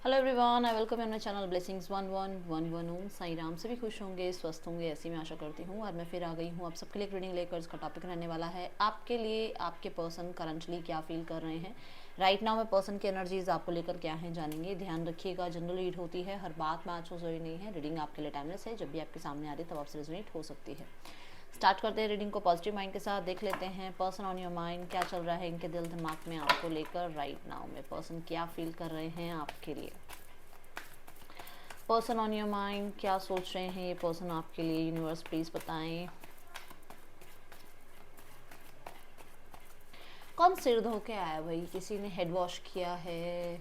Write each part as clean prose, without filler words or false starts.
Hello everyone, I welcome you my channel blessings 1111 ओम साई राम। सभी खुश होंगे, स्वस्थ होंगे, ऐसी मैं आशा करती हूँ। और मैं फिर आ गई हूँ आप सबके लिए रीडिंग लेकर। इसका टॉपिक रहने वाला है आपके लिए आपके पर्सन करंटली क्या फील कर रहे हैं राइट नाउ में। पर्सन की एनर्जीज आपको लेकर क्या है जानेंगे। ध्यान रखिएगा, जनरल रीड होती है, हर बात मैच हो जरूरी नहीं है। रीडिंग आपके लिए टाइमलेस है, जब भी आपके सामने आ रही है तब आपसे रेजोनेट हो सकती है। स्टार्ट करते हैं रीडिंग को पॉजिटिव माइंड के साथ। देख लेते हैं पर्सन ऑन योर माइंड क्या चल रहा है इनके दिल दिमाग में आपको लेकर राइट नाउ में। पर्सन क्या फील कर रहे हैं आपके लिए। पर्सन ऑन योर माइंड क्या सोच रहे हैं ये पर्सन आपके लिए। यूनिवर्स प्लीज बताएं। कौन सिर धो के आया भाई? किसी ने हेड वॉश किया है,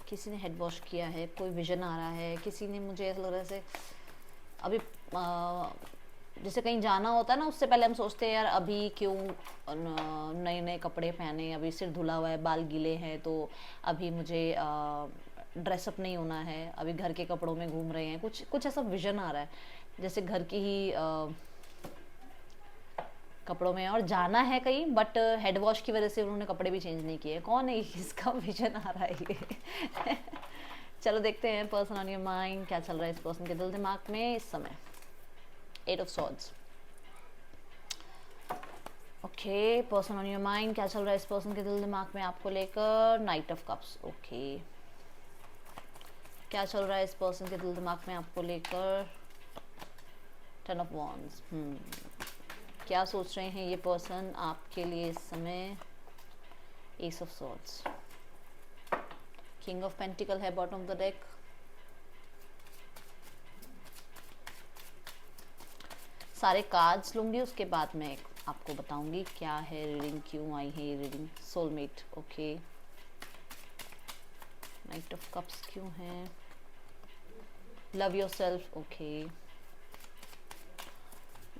किसी ने हेड वॉश किया है, कोई विजन आ रहा है। किसी ने, मुझे ऐसा लग रहा है जैसे अभी जैसे कहीं जाना होता है ना, उससे पहले हम सोचते हैं यार अभी क्यों नए नए कपड़े पहने, अभी सिर धुला हुआ है, बाल गीले हैं, तो अभी मुझे ड्रेसअप नहीं होना है, अभी घर के कपड़ों में घूम रहे हैं। कुछ कुछ ऐसा विजन आ रहा है जैसे घर की ही कपड़ों में और जाना है कहीं, बट हेड वॉश की वजह से उन्होंने कपड़े भी चेंज नहीं किए। कौन है इसका विजन आ रहा है ये चलो देखते हैं पर्सन ऑन योर माइंड क्या चल रहा है इस पर्सन के दिल दिमाग में इस समय। 8 of swords. Okay, person on your mind क्या चल रहा है इस पर्सन के दिल दिमाग में आपको लेकर। Night of cups. ओके, क्या चल रहा है इस पर्सन के दिल दिमाग में आपको लेकर। 10 ऑफ वॉन्ड्स। क्या सोच रहे हैं ये पर्सन आपके लिए इस समय। S of swords. King of pentacle है बॉटम ऑफ द डेक। सारे कार्ड्स लूंगी, उसके बाद मैं आपको बताऊंगी क्या है रीडिंग, क्यों आई है ये reading. Soulmate. Okay, night of cups क्यों है। Love your self. ओके,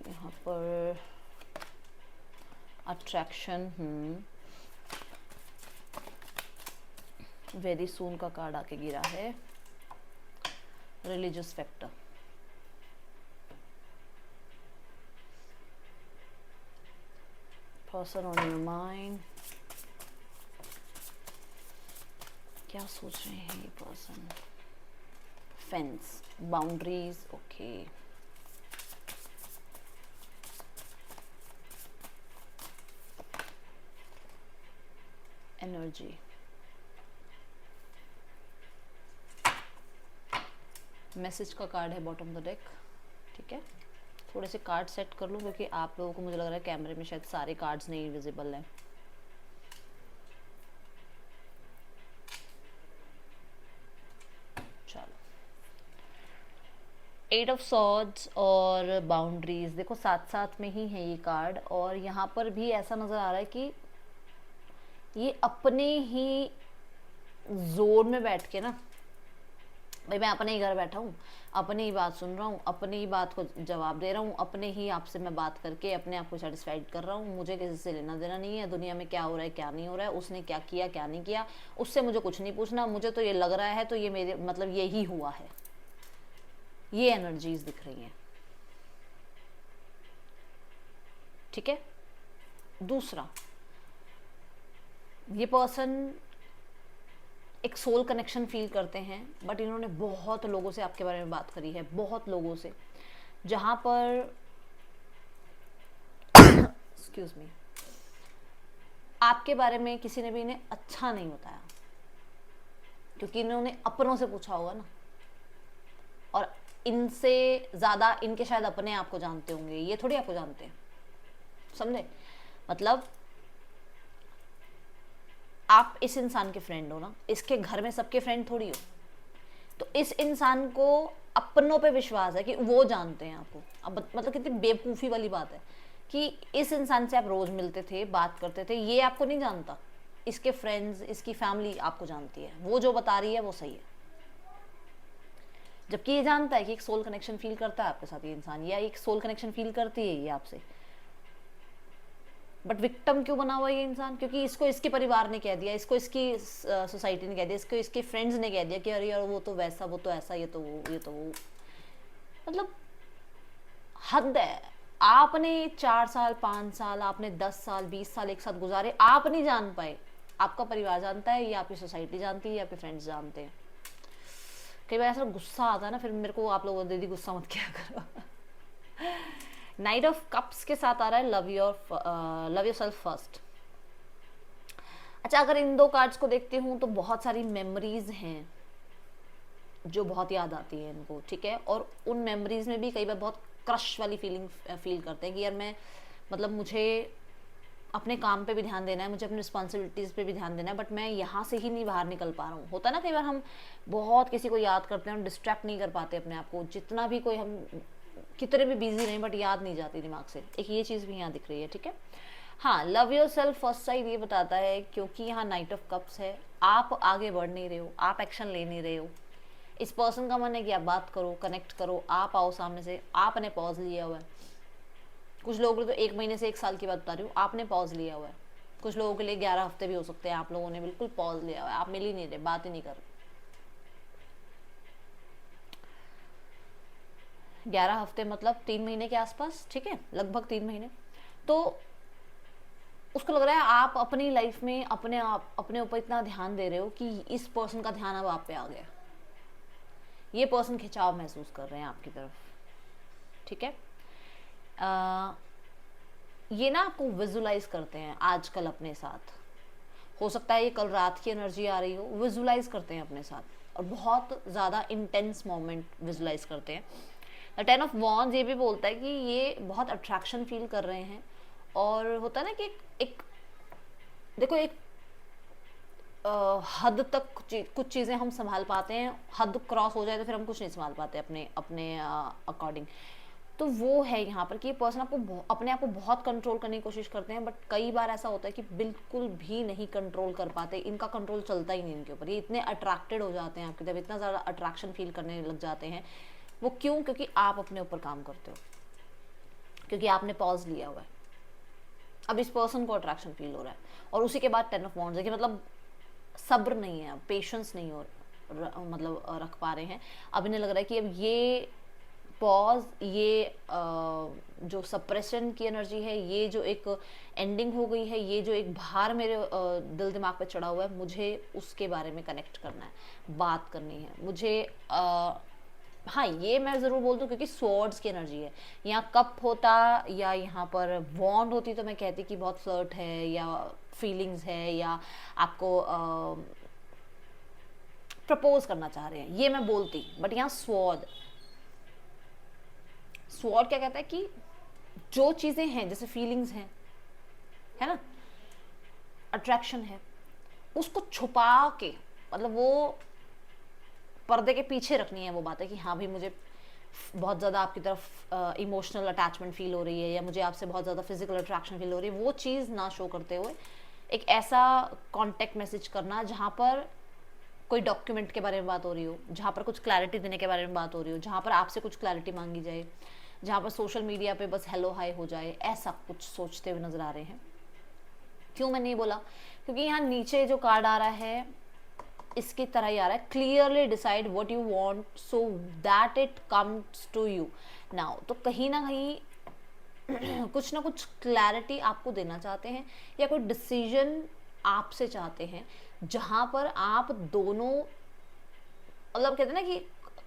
यहाँ पर अट्रैक्शन। वेरी सून का कार्ड आके गिरा है। Religious factor. Person on your mind क्या सोच रहे हैं ये person. Fence, boundaries. Okay, energy. Message का कार्ड है बॉटम ऑफ द डेक। ठीक है, थोड़े से कार्ड सेट कर लूँ क्योंकि आप लोगों को मुझे लग रहा है कैमरे में शायद सारे कार्ड्स नहीं विजिबल हैं। चलो, 8 ऑफ सॉर्ड्स और बाउंड्रीज देखो साथ साथ में ही है ये कार्ड। और यहाँ पर भी ऐसा नज़र आ रहा है कि ये अपने ही जोन में बैठ के ना, भाई मैं अपने ही घर बैठा हूँ, अपनी ही बात सुन रहा हूँ, अपनी ही बात को जवाब दे रहा हूँ, अपने ही आपसे मैं बात करके अपने आप को सेटिस्फाइड कर रहा हूँ। मुझे किसी से लेना देना नहीं है, दुनिया में क्या हो रहा है क्या नहीं हो रहा है, उसने क्या किया क्या नहीं किया, उससे मुझे कुछ नहीं पूछना। मुझे तो ये लग रहा है तो ये मेरे मतलब यही हुआ है। ये एनर्जीज दिख रही हैं। ठीक है, दूसरा, ये पर्सन एक सोल कनेक्शन फील करते हैं, बट इन्होंने बहुत लोगों से आपके बारे में बात करी है, बहुत लोगों से, जहां पर एक्सक्यूज मी, आपके बारे में किसी ने भी इन्हें अच्छा नहीं बताया, क्योंकि इन्होंने अपनों से पूछा होगा ना, और इनसे ज्यादा इनके शायद अपने आप को जानते होंगे, ये थोड़ी आपको जानते हैं, समझे। मतलब आप इस इंसान के फ्रेंड हो ना, इसके घर में सबके फ्रेंड थोड़ी हो, तो इस इंसान को अपनों पे विश्वास है कि वो जानते हैं आपको। अब मतलब कितनी बेवकूफ़ी वाली बात है कि इस इंसान से आप रोज मिलते थे, बात करते थे, ये आपको नहीं जानता। इसके फ्रेंड्स, इसकी फैमिली आपको जानती है, वो जो बता रही है वो सही है, जबकि ये जानता है कि एक सोल कनेक्शन फील करता है आपके साथ ये इंसान, या एक सोल कनेक्शन फील करती है ये आपसे। बट विक्टिम क्यों बना हुआ ये इंसान? क्योंकि इसको इसके परिवार ने कह दिया, इसको इसकी सोसाइटी ने कह दिया, इसको इसके फ्रेंड्स ने कह दिया कि अरे यार वो तो वैसा, वो तो ऐसा, ये तो वो, ये तो वो। मतलब हद है। आपने 4 साल 5 साल, आपने 10 साल 20 साल एक साथ गुजारे, आप नहीं जान पाए, आपका परिवार जानता है, या आपकी सोसाइटी जानती है, या आपके फ्रेंड्स जानते हैं। कई बार ऐसा गुस्सा आता है ना, फिर मेरे को आप लोग दीदी गुस्सा मत किया करो। नाइट ऑफ कप्स के साथ आ रहा है लव योर सेल्फ फर्स्ट। अच्छा, अगर इन दो कार्ड्स को देखती हूँ तो बहुत सारी मेमोरीज हैं जो बहुत याद आती है इनको, ठीक है। और उन मेमोरीज में भी कई बार बहुत क्रश वाली फीलिंग फील करते हैं कि यार मैं, मतलब मुझे अपने काम पे भी ध्यान देना है, मुझे अपनी रिस्पॉन्सिबिलिटीज़ पे भी ध्यान देना है, बट मैं यहाँ से ही नहीं बाहर निकल पा रहा हूँ। होता है ना कई बार हम बहुत किसी को याद करते हैं और डिस्ट्रैक्ट नहीं कर पाते अपने आप को, जितना भी कोई हम कितने भी बिजी रहें बट याद नहीं जाती दिमाग से। एक ये चीज़ भी यहाँ दिख रही है, ठीक है। हाँ, love your self first side ये बताता है, क्योंकि यहाँ नाइट ऑफ कप्स है, आप आगे बढ़ नहीं रहे हो, आप एक्शन ले नहीं रहे हो। इस पर्सन का मन है कि आप बात करो, कनेक्ट करो, आप आओ सामने से, आपने पॉज लिया हुआ है। कुछ लोगों के लिए तो 1 महीने से 1 साल की बात बता रही हूँ, आपने पॉज लिया हुआ है। कुछ लोगों के लिए 11 हफ्ते भी हो सकते हैं, आप लोगों ने बिल्कुल पॉज लिया हुआ है, आप मिल ही नहीं रहे, बात ही नहीं कर रहे। 11 हफ्ते मतलब 3 महीने के आसपास, ठीक है, लगभग 3 महीने। तो उसको लग रहा है आप अपनी लाइफ में अपने ऊपर इतना ध्यान दे रहे हो कि इस पर्सन का ध्यान अब आप पे आ गया। ये पर्सन खिंचाव महसूस कर रहे हैं आपकी तरफ, ठीक है। ये ना आपको विजुलाइज करते हैं आजकल अपने साथ, हो सकता है ये कल रात की एनर्जी आ रही हो, विजुलाइज करते हैं अपने साथ और बहुत ज़्यादा इंटेंस मोमेंट विजुलाइज करते हैं। द 10 ऑफ वॉन्ड्स ये भी बोलता है कि ये बहुत अट्रैक्शन फील कर रहे हैं, और होता है ना कि एक देखो, एक हद तक कुछ चीज़ें हम संभाल पाते हैं, हद क्रॉस हो जाए तो फिर हम कुछ नहीं संभाल पाते अपने अकॉर्डिंग। तो वो है यहाँ पर कि ये पर्सन आपको अपने आप को बहुत कंट्रोल करने की कोशिश करते हैं, बट कई बार ऐसा होता है कि बिल्कुल भी नहीं कंट्रोल कर पाते, इनका कंट्रोल चलता ही नहीं इनके ऊपर। ये इतने अट्रैक्टेड हो जाते हैं आपकी तरफ, इतना ज़्यादा अट्रैक्शन फील करने लग जाते हैं। वो क्यों? क्योंकि आप अपने ऊपर काम करते हो, क्योंकि आपने पॉज लिया हुआ है। अब इस पर्सन को अट्रैक्शन फील हो रहा है, और उसी के बाद 10 ऑफ वॉन्ड्स है कि मतलब सब्र नहीं है, पेशेंस नहीं हो मतलब रख पा रहे हैं। अब इन्हें लग रहा है कि अब ये पॉज, ये जो सप्रेशन की एनर्जी है, ये जो एक एंडिंग हो गई है, ये जो एक भार मेरे दिल दिमाग पे चढ़ा हुआ है, मुझे उसके बारे में कनेक्ट करना है, बात करनी है मुझे। हाँ, ये मैं ज़रूर बोल दूँ क्योंकि स्वॉर्ड्स की एनर्जी है। यहाँ कप होता या यहाँ पर वॉन्ड होती तो मैं कहती कि बहुत फ्लर्ट है या फीलिंग्स है या आपको प्रपोज करना चाह रहे हैं, ये मैं बोलती। बट यहाँ स्वॉर्ड क्या कहता है कि जो चीज़ें हैं, जैसे फीलिंग्स हैं, है ना, अट्रैक्शन है, उसको छुपा के, मतलब वो पर्दे के पीछे रखनी है वो बात है कि हाँ भाई मुझे बहुत ज़्यादा आपकी तरफ इमोशनल अटैचमेंट फील हो रही है, या मुझे आपसे बहुत ज़्यादा फिजिकल अट्रैक्शन फील हो रही है। वो चीज़ ना शो करते हुए एक ऐसा कॉन्टेक्ट मैसेज करना जहाँ पर कोई डॉक्यूमेंट के बारे में बात हो रही हो, जहाँ पर कुछ क्लैरिटी देने के बारे में बात हो रही हो, जहाँ पर आपसे कुछ क्लैरिटी मांगी जाए, जहाँ पर सोशल मीडिया पे बस हेलो हाय हो जाए, ऐसा कुछ सोचते हुए नजर आ रहे हैं। क्यों मैंने ये बोला? क्योंकि यहाँ नीचे जो कार्ड आ रहा है इसकी तरह ही आ रहा है, clearly decide what you want so that it comes to you now. तो कहीं ना कहीं कुछ ना कुछ क्लैरिटी आपको देना चाहते हैं, या कोई डिसीजन आपसे चाहते हैं जहां पर आप दोनों, मतलब कहते हैं ना कि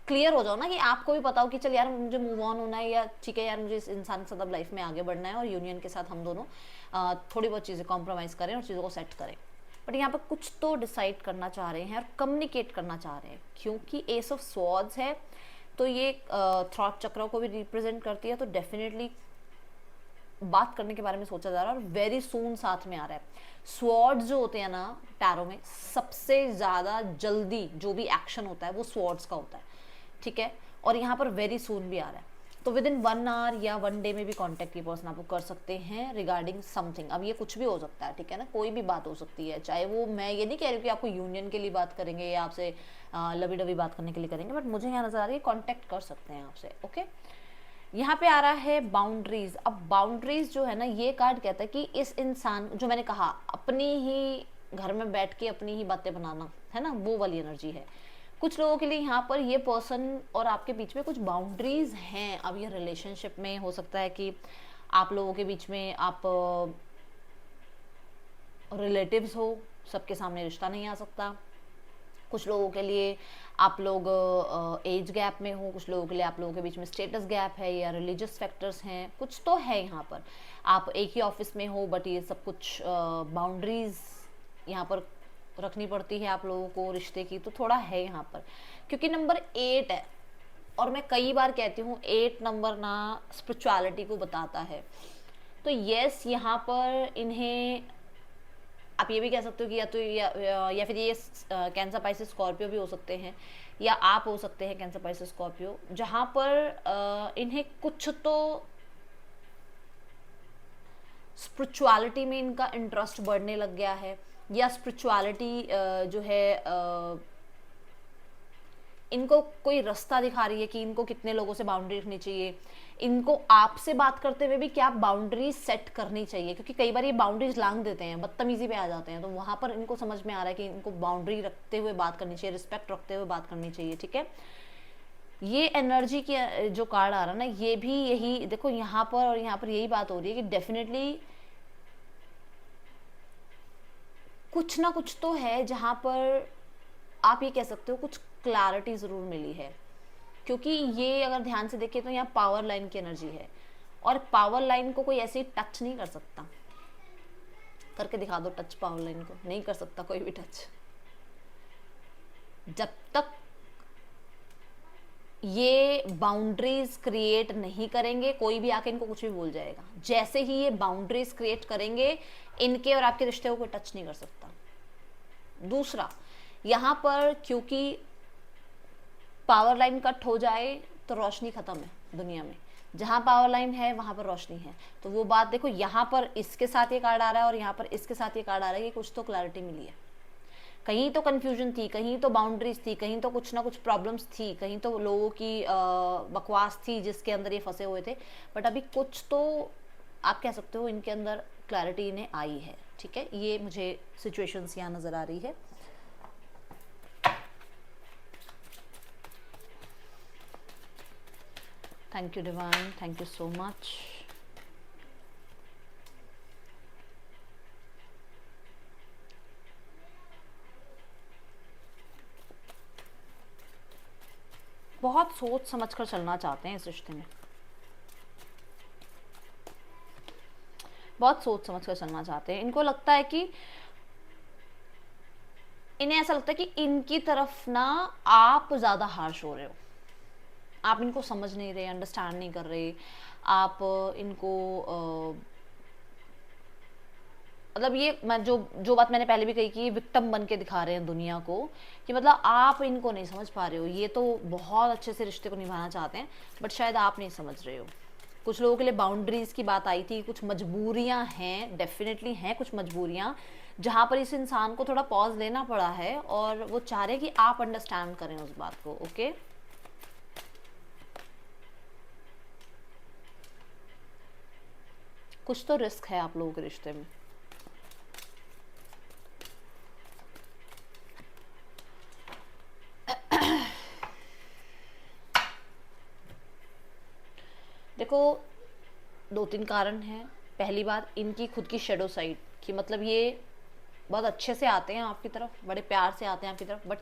क्लियर हो जाओ ना, कि आपको भी पता हो कि चल यार मुझे मूव ऑन होना है, या ठीक है यार मुझे इस इंसान के साथ अब लाइफ में आगे बढ़ना है और यूनियन के साथ हम दोनों थोड़ी बहुत चीज़ें कॉम्प्रोमाइज़ करें और चीज़ों को सेट करें। बट यहाँ पर कुछ तो डिसाइड करना चाह रहे हैं और कम्युनिकेट करना चाह रहे हैं, क्योंकि एस ऑफ स्वॉर्ड्स है तो ये थॉट चक्र को भी रिप्रेजेंट करती है। तो डेफिनेटली बात करने के बारे में सोचा जा रहा है, और वेरी सून साथ में आ रहा है। स्वॉर्ड्स जो होते हैं ना टैरो में, सबसे ज़्यादा जल्दी जो भी एक्शन होता है वो स्वॉर्ड्स का होता है, ठीक है। और यहाँ पर वेरी सून भी आ रहा है, तो विद इन 1 आवर या 1 डे में भी कॉन्टेक्ट ये पर्सन आपको कर सकते हैं रिगार्डिंग समथिंग। अब ये कुछ भी हो सकता है, ठीक है ना, कोई भी बात हो सकती है, चाहे वो, मैं ये नहीं कह रही हूँ कि आपको यूनियन के लिए बात करेंगे या आपसे लवी डवी बात करने के लिए करेंगे, बट मुझे यहाँ नजर आ रही है कॉन्टेक्ट कर सकते हैं आपसे, ओके। यहाँ पे आ रहा है बाउंड्रीज। अब बाउंड्रीज जो है ना, ये कार्ड कहता है कि इस इंसान, जो मैंने कहा अपनी ही घर में बैठ के अपनी ही बातें बनाना, है ना, वो वाली एनर्जी है कुछ लोगों के लिए। यहाँ पर ये पर्सन और आपके बीच में कुछ बाउंड्रीज हैं। अब ये रिलेशनशिप में हो सकता है कि आप लोगों के बीच में आप रिलेटिव्स हो, सबके सामने रिश्ता नहीं आ सकता। कुछ लोगों के लिए आप लोग एज गैप में हो, कुछ लोगों के लिए आप लोगों के बीच में स्टेटस गैप है या रिलीजियस फैक्टर्स हैं, कुछ तो है यहाँ पर। आप एक ही ऑफिस में हो बट ये सब कुछ बाउंड्रीज यहाँ पर रखनी पड़ती है आप लोगों को रिश्ते की, तो थोड़ा है यहाँ पर। क्योंकि नंबर 8 है और मैं कई बार कहती हूँ 8 नंबर ना स्पिरिचुअलिटी को बताता है। तो यस, यहाँ पर इन्हें आप ये भी कह सकते हो कि या तो या फिर ये कैंसर पाइसेस स्कॉर्पियो भी हो सकते हैं, या आप हो सकते हैं कैंसर पाइसेस स्कॉर्पियो, जहाँ पर इन्हें कुछ तो स्पिरिचुअलिटी में इनका इंटरेस्ट बढ़ने लग गया है, या स्पिरिचुअलिटी जो है इनको कोई रास्ता दिखा रही है कि इनको कितने लोगों से बाउंड्री रखनी चाहिए, इनको आपसे बात करते हुए भी क्या बाउंड्री सेट करनी चाहिए, क्योंकि कई बार ये बाउंड्रीज लांग देते हैं, बदतमीजी पे आ जाते हैं, तो वहां पर इनको समझ में आ रहा है कि इनको बाउंड्री रखते हुए बात करनी चाहिए, रिस्पेक्ट रखते हुए बात करनी चाहिए। ठीक है, ये एनर्जी की जो कार्ड आ रहा है ना, ये भी यही देखो यहाँ पर और यहाँ पर यही बात हो रही है कि डेफिनेटली कुछ ना कुछ तो है जहां पर आप ये कह सकते हो कुछ क्लैरिटी जरूर मिली है। क्योंकि ये अगर ध्यान से देखें तो यहाँ पावर लाइन की एनर्जी है, और पावर लाइन को कोई ऐसे ही टच नहीं कर सकता। करके दिखा दो टच, पावर लाइन को नहीं कर सकता कोई भी टच। जब तक ये बाउंड्रीज क्रिएट नहीं करेंगे, कोई भी आके इनको कुछ भी बोल जाएगा। जैसे ही ये बाउंड्रीज क्रिएट करेंगे, इनके और आपके रिश्ते को कोई टच नहीं कर सकता। दूसरा, यहां पर क्योंकि पावर लाइन कट हो जाए तो रोशनी खत्म है दुनिया में। जहां पावर लाइन है वहां पर रोशनी है। तो वो बात देखो, यहाँ पर इसके साथ ये कार्ड आ रहा है और यहाँ पर इसके साथ ये कार्ड आ रहा है कि कुछ तो क्लैरिटी मिली है। कहीं तो कंफ्यूजन थी, कहीं तो बाउंड्रीज थी, कहीं तो कुछ ना कुछ प्रॉब्लम्स थी, कहीं तो लोगों की बकवास थी जिसके अंदर ये फंसे हुए थे। बट अभी कुछ तो आप कह सकते हो इनके अंदर क्लैरिटी इन्हें आई है। ठीक है, ये मुझे सिचुएशंस यहाँ नजर आ रही है। Thank you divine, thank you so much. बहुत सोच समझ कर चलना चाहते हैं इस रिश्ते में, बहुत सोच समझ कर चलना चाहते हैं। इनको लगता है कि इन्हें ऐसा लगता है कि इनकी तरफ ना आप ज्यादा हार्श हो रहे हो, आप इनको समझ नहीं रहे, अंडरस्टैंड नहीं कर रहे, आप इनको मतलब ये मैं जो बात मैंने पहले भी कही कि विक्टिम बन के दिखा रहे हैं दुनिया को, कि मतलब आप इनको नहीं समझ पा रहे हो। ये तो बहुत अच्छे से रिश्ते को निभाना चाहते हैं बट शायद आप नहीं समझ रहे हो। कुछ लोगों के लिए बाउंड्रीज की बात आई थी, कुछ मजबूरियां हैं, डेफिनेटली हैं कुछ मजबूरियां जहां पर इस इंसान को थोड़ा पॉज लेना पड़ा है, और वो चाह रहे कि आप अंडरस्टैंड करें उस बात को। ओके, कुछ तो रिस्क है आप लोगों के रिश्ते में। देखो, 2-3 कारण हैं। पहली बात, इनकी खुद की शेडो साइड कि मतलब ये बहुत अच्छे से आते हैं आपकी तरफ, बड़े प्यार से आते हैं आपकी तरफ, बट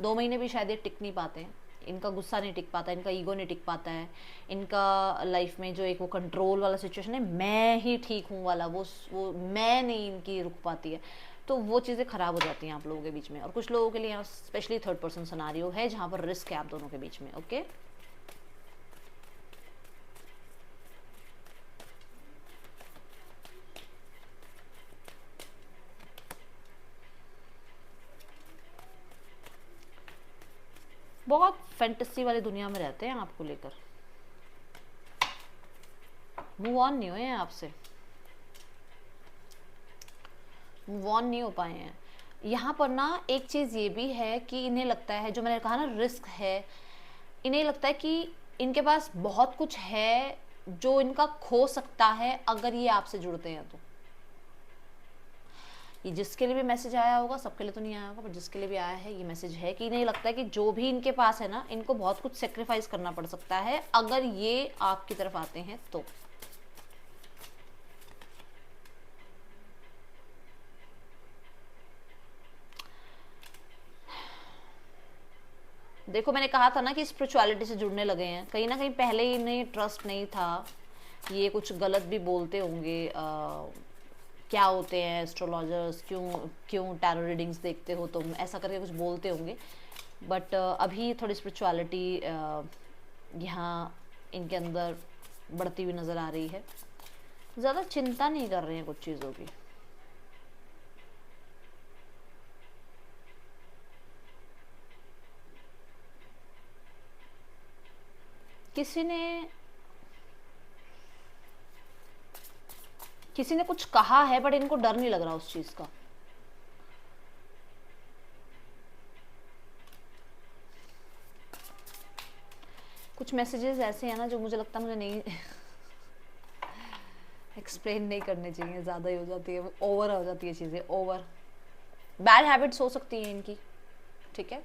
2 महीने भी शायद ये टिक नहीं पाते हैं। इनका गुस्सा नहीं टिक पाता, इनका ईगो नहीं टिक पाता है, इनका लाइफ में जो एक वो कंट्रोल वाला सिचुएशन है, मैं ही ठीक हूँ वाला, वो मैं नहीं इनकी रुक पाती है। तो वो चीज़ें खराब हो जाती हैं आप लोगों के बीच में। और कुछ लोगों के लिए यहाँ स्पेशली थर्ड पर्सन सिनेरियो है जहाँ पर रिस्क है आप दोनों के बीच में। ओके, बहुत फैंटेसी वाली दुनिया में रहते हैं आपको लेकर, मूव ऑन नहीं हुए हैं आपसे, मूव ऑन नहीं हो पाए हैं। यहाँ पर ना एक चीज़ ये भी है कि इन्हें लगता है, जो मैंने कहा ना रिस्क है, इन्हें लगता है कि इनके पास बहुत कुछ है जो इनका खो सकता है अगर ये आपसे जुड़ते हैं। तो ये जिसके लिए भी मैसेज आया होगा, सबके लिए तो नहीं आया होगा, पर जिसके लिए भी आया है ये मैसेज है कि इन्हें लगता है कि जो भी इनके पास है ना, इनको बहुत कुछ सेक्रीफाइस करना पड़ सकता है अगर ये आपकी तरफ आते हैं तो। देखो मैंने कहा था ना कि स्पिरिचुअलिटी से जुड़ने लगे हैं, कहीं ना कहीं पहले ही इन्हें ट्रस्ट नहीं था, ये कुछ गलत भी बोलते होंगे, क्या होते हैं एस्ट्रोलॉजर्स, क्यों क्यों टैरो रीडिंग्स देखते हो तुम, ऐसा करके कुछ बोलते होंगे। बट अभी थोड़ी स्पिरिचुअलिटी यहाँ इनके अंदर बढ़ती हुई नज़र आ रही है, ज़्यादा चिंता नहीं कर रहे हैं कुछ चीज़ों की। किसी ने कुछ कहा है बट इनको डर नहीं लग रहा उस चीज़ का। कुछ मैसेजेस ऐसे हैं ना जो मुझे लगता है मुझे नहीं एक्सप्लेन नहीं करने चाहिए, ज़्यादा ही हो जाती है, ओवर हो जाती है चीज़ें, ओवर बैड हैबिट्स हो सकती हैं इनकी, ठीक है।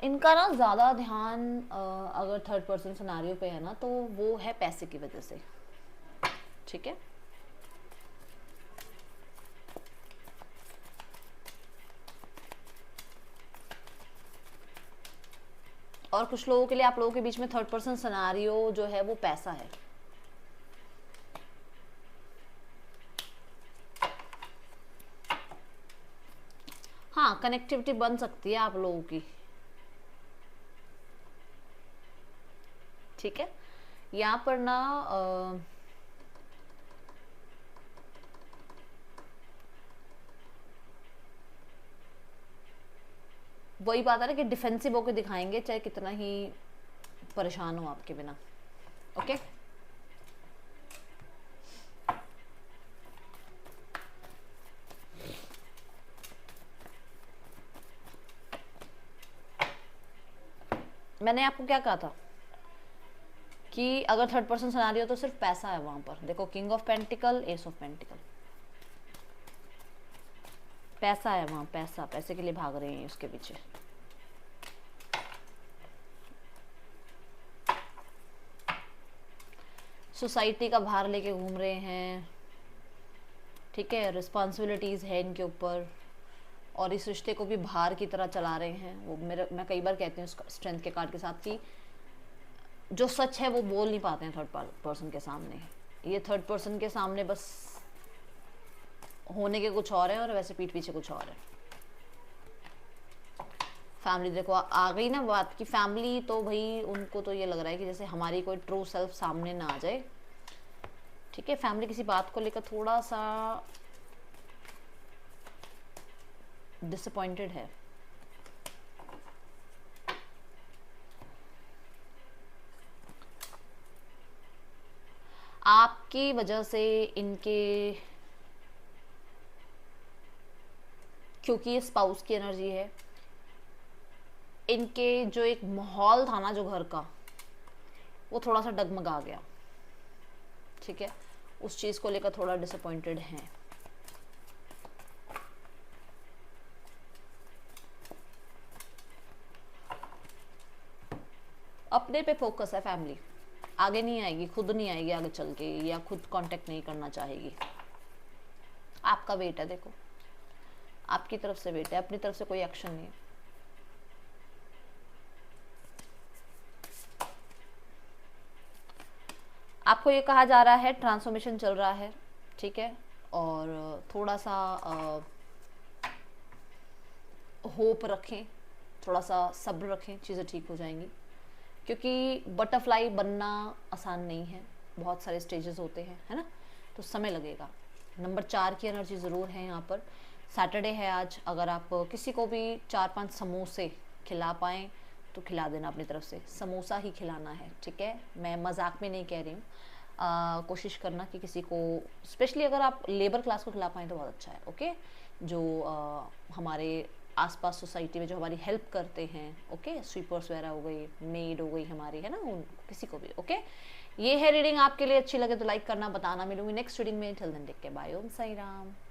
इनका ना ज़्यादा ध्यान अगर थर्ड पर्सन सिनारियो पे है ना तो वो है पैसे की वजह से, ठीक है। और कुछ लोगों के लिए, आप लोगों के बीच में थर्ड पर्सन सिनारियो जो है वो पैसा है। हाँ, कनेक्टिविटी बन सकती है आप लोगों की, ठीक है। यहाँ पर ना वही बात है ना कि डिफेंसिव होकर दिखाएंगे चाहे कितना ही परेशान हो आपके बिना, ओके। मैंने आपको क्या कहा था कि अगर थर्ड पर्सन सिनेरियो तो सिर्फ पैसा है वहां पर। देखो king of pentacle, S of pentacle, पैसा है वहां, पैसा, पैसे के लिए भाग रहे हैं उसके पीछे। सोसाइटी का भार लेके घूम रहे हैं, ठीक है, रिस्पॉन्सिबिलिटीज है इनके ऊपर, और इस रिश्ते को भी भार की तरह चला रहे हैं। वो मैं कई बार कहती हूँ स्ट्रेंथ के कार्ड के साथ कि जो सच है वो बोल नहीं पाते हैं थर्ड पर्सन के सामने। ये थर्ड पर्सन के सामने बस होने के कुछ और है और वैसे पीठ पीछे कुछ और है। फैमिली देखो आ गई ना बात की, फैमिली तो भाई उनको तो ये लग रहा है कि जैसे हमारी कोई ट्रू सेल्फ सामने ना आ जाए, ठीक है। फैमिली किसी बात को लेकर थोड़ा सा डिसअपॉइंटेड है। आपकी वजह से इनके, क्योंकि ये स्पाउस की एनर्जी है, इनके जो एक माहौल था ना जो घर का, वो थोड़ा सा डगमगा गया, ठीक है। उस चीज़ को लेकर थोड़ा डिसअपॉइंटेड हैं। अपने पे फोकस है फैमिली, आगे नहीं आएगी, खुद नहीं आएगी आगे चल के, या खुद कांटेक्ट नहीं करना चाहेगी। आपका वेट है, देखो आपकी तरफ से वेट है, अपनी तरफ से कोई एक्शन नहीं है। आपको ये कहा जा रहा है ट्रांसफॉर्मेशन चल रहा है, ठीक है, और थोड़ा सा होप रखें, थोड़ा सा सब्र रखें, चीज़ें ठीक हो जाएंगी। क्योंकि बटरफ्लाई बनना आसान नहीं है, बहुत सारे स्टेजेस होते हैं, है ना, तो समय लगेगा। नंबर 4 की एनर्जी ज़रूर है यहाँ पर। सैटरडे है आज, अगर आप किसी को भी 4-5 समोसे खिला पाएँ तो खिला देना अपनी तरफ से, समोसा ही खिलाना है, ठीक है। मैं मजाक में नहीं कह रही हूँ, कोशिश करना कि किसी को, स्पेशली अगर आप लेबर क्लास को खिला पाएँ तो बहुत अच्छा है, ओके। जो हमारे आसपास सोसाइटी में जो हमारी हेल्प करते हैं, ओके, स्वीपर्स वगैरह हो गई, मेड हो गई हमारी, है ना, उन किसी को भी, ओके। ये है रीडिंग, आपके लिए अच्छी लगे तो लाइक करना, बताना। मिलूंगी नेक्स्ट रीडिंग में, till then take care, bye, Om Sai Ram.